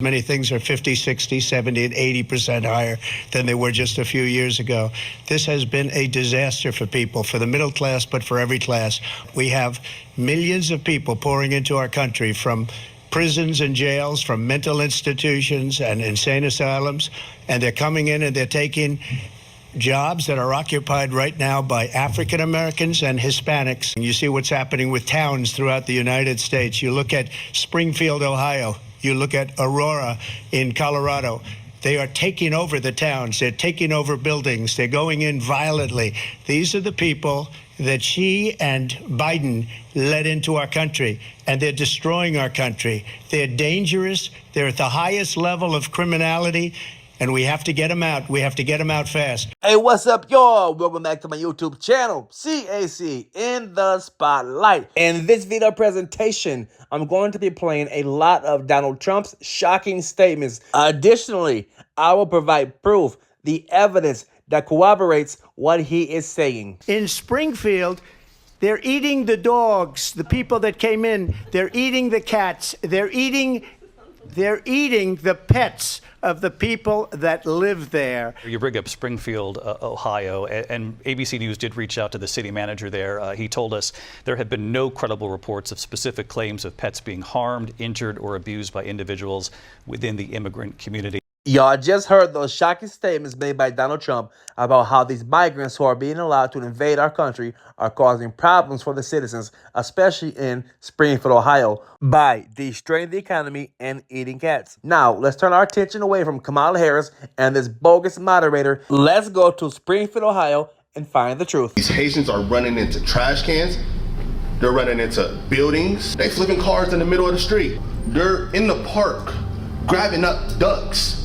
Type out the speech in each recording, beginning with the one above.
Many things are 50, 60, 70, and 80% higher than they were just a few years ago. This has been a disaster for people, for the middle class, but for every class. We have millions of people pouring into our country from prisons and jails, from mental institutions and insane asylums, and they're coming in and they're taking jobs that are occupied right now by African Americans and Hispanics. You see what's happening with towns throughout the United States. You look at Springfield, Ohio. You look at Aurora in Colorado. They are taking over the towns. They're taking over buildings. They're going in violently. These are the people that Xi and Biden led into our country, and they're destroying our country. They're dangerous. They're at the highest level of criminality, and we have to get them out. We have to get them out fast. Hey, what's up, y'all? Welcome back to my YouTube channel, CAC in the Spotlight. In this video presentation, I'm going to be playing a lot of Donald Trump's shocking statements. Additionally, I will provide proof, the evidence that corroborates what he is saying. In Springfield, they're eating the dogs, the people that came in. They're eating the cats. They're eating the pets of the people that live there. You bring up Springfield, Ohio, and ABC News did reach out to the city manager there. He told us there have been no credible reports of specific claims of pets being harmed, injured, or abused by individuals within the immigrant community. Y'all just heard those shocking statements made by Donald Trump about how these migrants who are being allowed to invade our country are causing problems for the citizens, especially in Springfield, Ohio, by destroying the economy and eating cats. Now, let's turn our attention away from Kamala Harris and this bogus moderator. Let's go to Springfield, Ohio, and find the truth. These Haitians are running into trash cans. They're running into buildings. They flipping cars in the middle of the street. They're in the park grabbing up ducks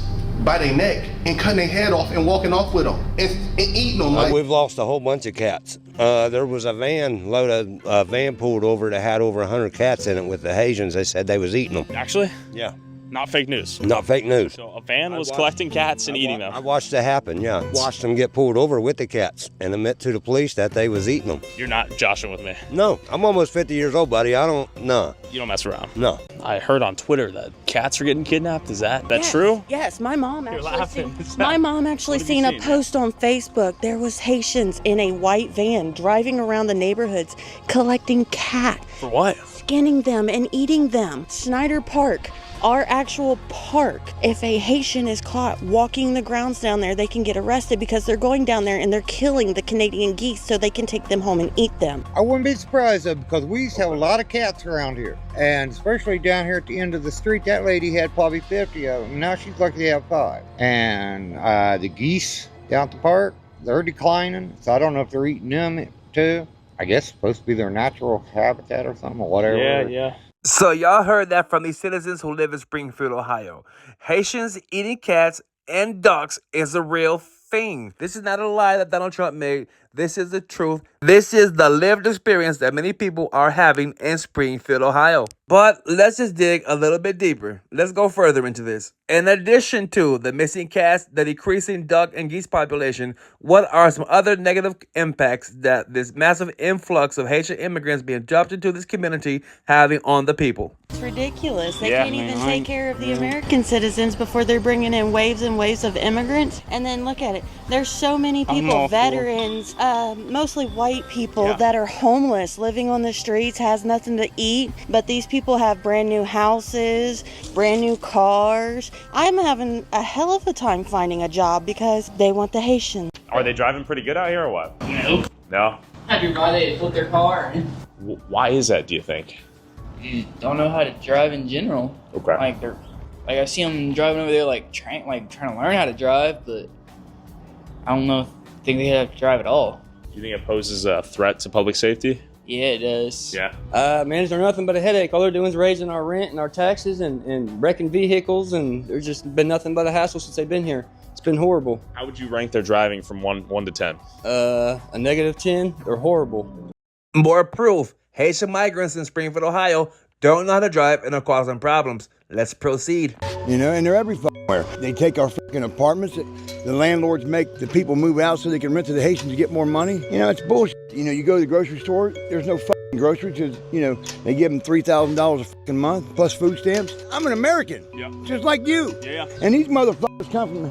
by their neck and cutting their head off and walking off with them and eating them. We've lost a whole bunch of cats. There was a van pulled over that had over 100 cats in it with the Haitians. They said they was eating them. Actually? Yeah. Not fake news. Not fake news. So a van was collecting cats and eating them. I watched it happen, yeah. Watched them get pulled over with the cats and admit to the police that they was eating them. You're not joshing with me. No, I'm almost 50 years old, buddy. No. You don't mess around. No. I heard on Twitter that cats are getting kidnapped. Is that true? Yes, my mom You're actually laughing. seen a post on Facebook. There was Haitians in a white van driving around the neighborhoods collecting cats. For what? Skinning them and eating them. Snyder Park, our actual park. If a Haitian is caught walking the grounds down there, they can get arrested because they're going down there and they're killing the Canadian geese so they can take them home and eat them. I wouldn't be surprised though, because we used to have a lot of cats around here. And especially down here at the end of the street, that lady had probably 50 of them. Now she's lucky to have 5. And the geese down at the park, they're declining. So I don't know if they're eating them too. I guess it's supposed to be their natural habitat or something or whatever. Yeah. So y'all heard that from these citizens who live in Springfield, Ohio. Haitians eating cats and ducks is a real thing. This is not a lie that Donald Trump made. This is the truth. This is the lived experience that many people are having in Springfield, Ohio. But let's just dig a little bit deeper. Let's go further into this. In addition to the missing cats, the decreasing duck and geese population, what are some other negative impacts that this massive influx of Haitian immigrants being dumped into this community having on the people? It's ridiculous. They can't even take care of the American citizens before they're bringing in waves and waves of immigrants. And then look at it. There's so many people, veterans, mostly white people that are homeless, living on the streets, has nothing to eat. But these people have brand new houses, brand new cars. I'm having a hell of a time finding a job because they want the Haitians. Are they driving pretty good out here or what? No. No? After why they flip their car. Why is that, do you think? You don't know how to drive in general. Okay. Like I see them driving over there trying to learn how to drive, but I don't think they have to drive at all. Do you think it poses a threat to public safety? Yeah, it does. Yeah. Man, they're nothing but a headache. All they're doing is raising our rent and our taxes and wrecking vehicles, and there's just been nothing but a hassle since they've been here. It's been horrible. How would you rank their driving from 1 to 10? A -10. They're horrible. More proof. Haitian migrants in Springfield, Ohio don't know how to drive and are causing problems. Let's proceed. You know, and they're everywhere. They take our fucking apartments. The landlords make the people move out so they can rent to the Haitians to get more money. You know, it's bullshit. You know, you go to the grocery store, there's no fucking groceries because, you know, they give them $3,000 a fucking month plus food stamps. I'm an American, just like you. Yeah. And these motherfuckers come from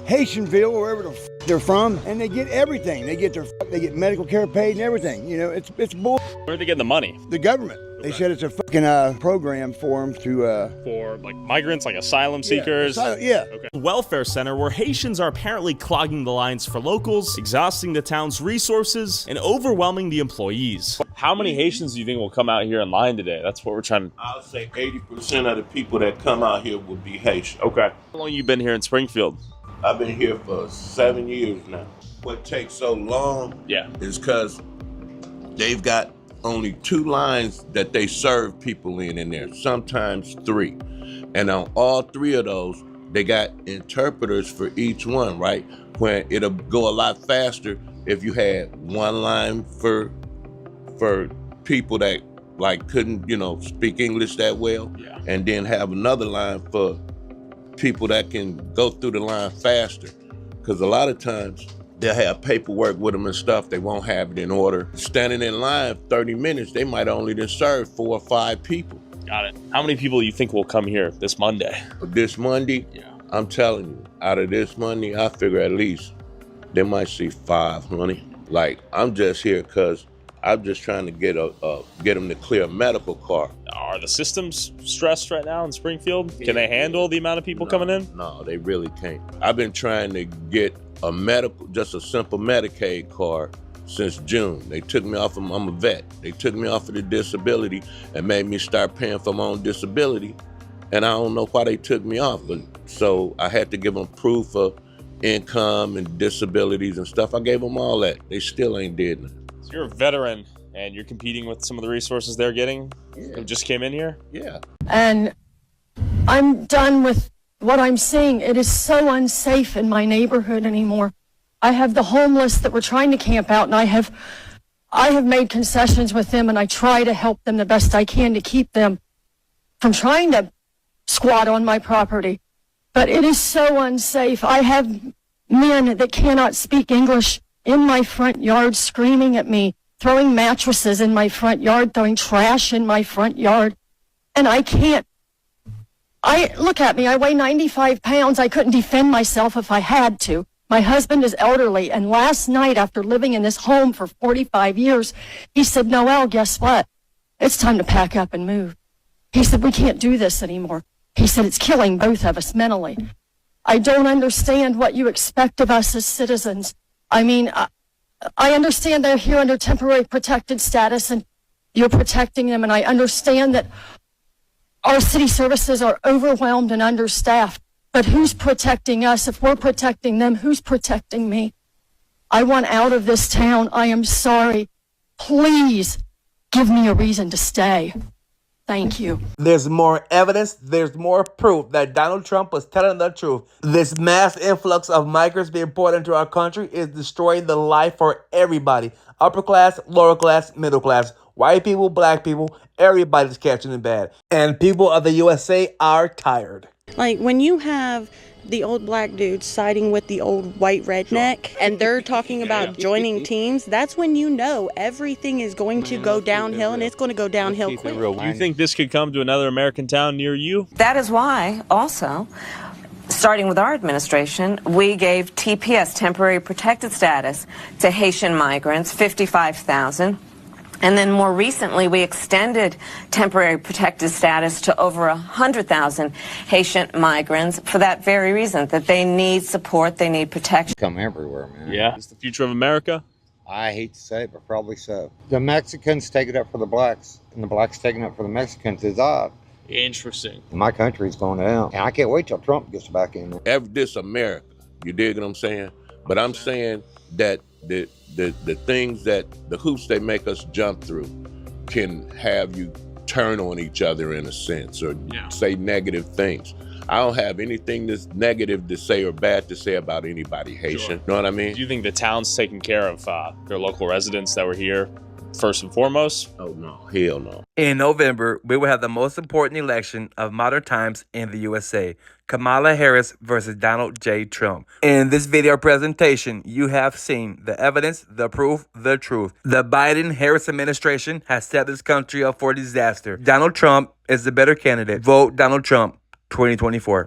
Haitianville, wherever the they're from, and they get everything. They get medical care paid and everything. You know, it's bull. Where are they getting the money? The government. They said it's a fucking program for them to For like migrants, like asylum seekers. Yeah. Okay. Welfare center where Haitians are apparently clogging the lines for locals, exhausting the town's resources, and overwhelming the employees. How many Haitians do you think will come out here in line today? That's what we're trying to. I'll say 80% of the people that come out here will be Haitian. Okay. How long you been here in Springfield? I've been here for 7 years now. What takes so long is because they've got only 2 lines that they serve people in there, sometimes 3. And on all 3 of those, they got interpreters for each one, right? When it'll go a lot faster if you had 1 line for people that like couldn't, you know, speak English that well, and then have another line for people that can go through the line faster. Because a lot of times they'll have paperwork with them and stuff, they won't have it in order. Standing in line 30 minutes, they might only just serve 4 or 5 people. Got it. How many people do you think will come here this Monday? This Monday, I'm telling you, out of this Monday, I figure at least they might see 500. Like, I'm just here because I'm just trying to get them to clear a medical card. Are the systems stressed right now in Springfield? Can they handle the amount of people coming in? No, they really can't. I've been trying to get just a simple Medicaid card since June. They took me off of, I'm a vet. They took me off of the disability and made me start paying for my own disability. And I don't know why they took me off, but so I had to give them proof of income and disabilities and stuff. I gave them all that. They still ain't did nothing. So you're a veteran and you're competing with some of the resources they're getting who just came in here? Yeah. And I'm done with what I'm seeing. It is so unsafe in my neighborhood anymore. I have the homeless that were trying to camp out, and I have made concessions with them, and I try to help them the best I can to keep them from trying to squat on my property. But it is so unsafe. I have men that cannot speak English in my front yard screaming at me, throwing mattresses in my front yard, throwing trash in my front yard. And I can't. Look at me, I weigh 95 pounds. I couldn't defend myself if I had to. My husband is elderly, and last night, after living in this home for 45 years, he said, Noelle, guess what? It's time to pack up and move. He said, we can't do this anymore. He said, it's killing both of us mentally. I don't understand what you expect of us as citizens. I mean, I understand they're here under temporary protected status, and you're protecting them, and I understand that our city services are overwhelmed and understaffed. But who's protecting us? If we're protecting them, who's protecting me? I want out of this town. I am sorry. Please give me a reason to stay. Thank you. There's more evidence, there's more proof that Donald Trump was telling the truth. This mass influx of migrants being poured into our country is destroying the life for everybody. Upper class, lower class, middle class, white people, black people, everybody's catching it bad. And people of the USA are tired. Like when you have the old black dude siding with the old white redneck and they're talking about joining teams, that's when you know everything is going to go downhill, and it's going to go downhill quick. Do you think this could come to another American town near you? That is why also, starting with our administration, we gave TPS, temporary protected status, to Haitian migrants, 55,000. And then more recently, we extended temporary protected status to over 100,000 Haitian migrants for that very reason, that they need support, they need protection. Come everywhere, man. Yeah. Is the future of America? I hate to say it, but probably so. The Mexicans take it up for the blacks, and the blacks taking it up for the Mexicans is odd. Interesting. My country's going down, and I can't wait till Trump gets back in there. This America, you dig what I'm saying? But I'm saying that the things that the hoops they make us jump through can have you turn on each other in a sense, or say negative things. I don't have anything that's negative to say or bad to say about anybody Haitian. Sure. Know what I mean? Do you think the town's taking care of their local residents that were here first and foremost. Oh, no. Hell no. In November, we will have the most important election of modern times in the USA. Kamala Harris versus Donald J. Trump. In this video presentation, you have seen the evidence, the proof, the truth. The Biden-Harris administration has set this country up for disaster. Donald Trump is the better candidate. Vote Donald Trump 2024.